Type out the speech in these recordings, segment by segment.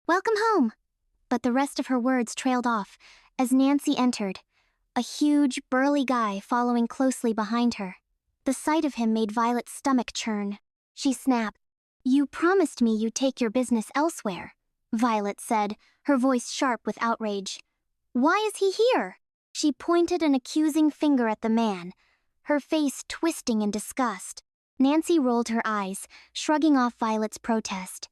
Welcome home. But the rest of her words trailed off as Nancy entered, a huge, burly guy following closely behind her. The sight of him made Violet's stomach churn. She snapped. "You promised me you'd take your business elsewhere," Violet said, her voice sharp with outrage. "Why is he here?" She pointed an accusing finger at the man, her face twisting in disgust. Nancy rolled her eyes, shrugging off Violet's protest.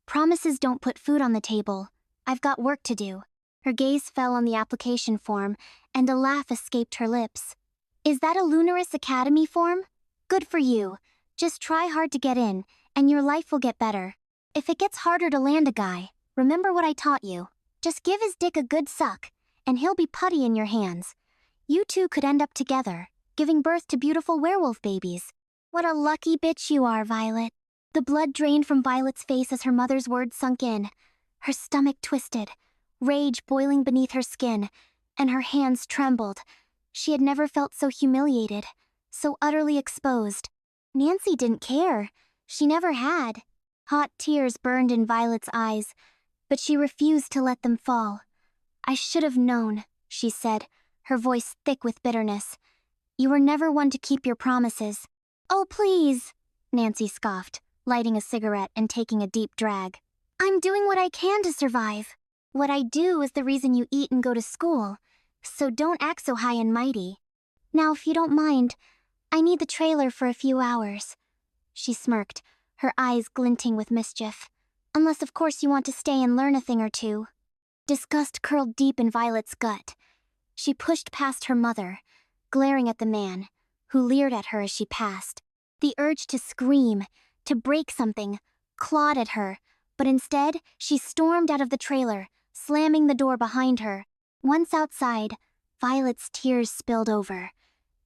"Promises don't put food on the table. I've got work to do." Her gaze fell on the application form, and a laugh escaped her lips. "Is that a Lunaris Academy form? Good for you. Just try hard to get in, and your life will get better. If it gets harder to land a guy, remember what I taught you. Just give his dick a good suck, and he'll be putty in your hands. You two could end up together, giving birth to beautiful werewolf babies. What a lucky bitch you are, Violet." The blood drained from Violet's face as her mother's words sunk in. Her stomach twisted, rage boiling beneath her skin, and her hands trembled. She had never felt so humiliated, so utterly exposed. Nancy didn't care. She never had. Hot tears burned in Violet's eyes, but she refused to let them fall. "I should have known," she said, her voice thick with bitterness. "You were never one to keep your promises." "Oh, please," Nancy scoffed, lighting a cigarette and taking a deep drag. "I'm doing what I can to survive. What I do is the reason you eat and go to school, so don't act so high and mighty. Now, if you don't mind, I need the trailer for a few hours." She smirked, her eyes glinting with mischief. "Unless, of course, you want to stay and learn a thing or two." Disgust curled deep in Violet's gut. She pushed past her mother, glaring at the man, who leered at her as she passed. The urge to scream, to break something, clawed at her, but instead, she stormed out of the trailer, slamming the door behind her. Once outside, Violet's tears spilled over.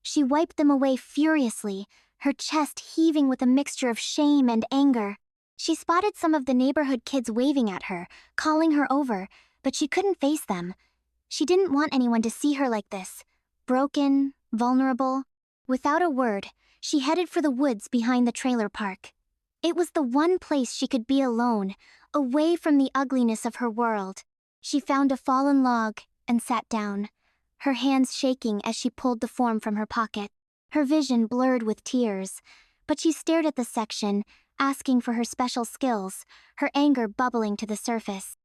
She wiped them away furiously, her chest heaving with a mixture of shame and anger. She spotted some of the neighborhood kids waving at her, calling her over, but she couldn't face them. She didn't want anyone to see her like this, broken, vulnerable. Without a word, she headed for the woods behind the trailer park. It was the one place she could be alone, away from the ugliness of her world. She found a fallen log and sat down, her hands shaking as she pulled the form from her pocket. Her vision blurred with tears, but she stared at the section, asking for her special skills, her anger bubbling to the surface.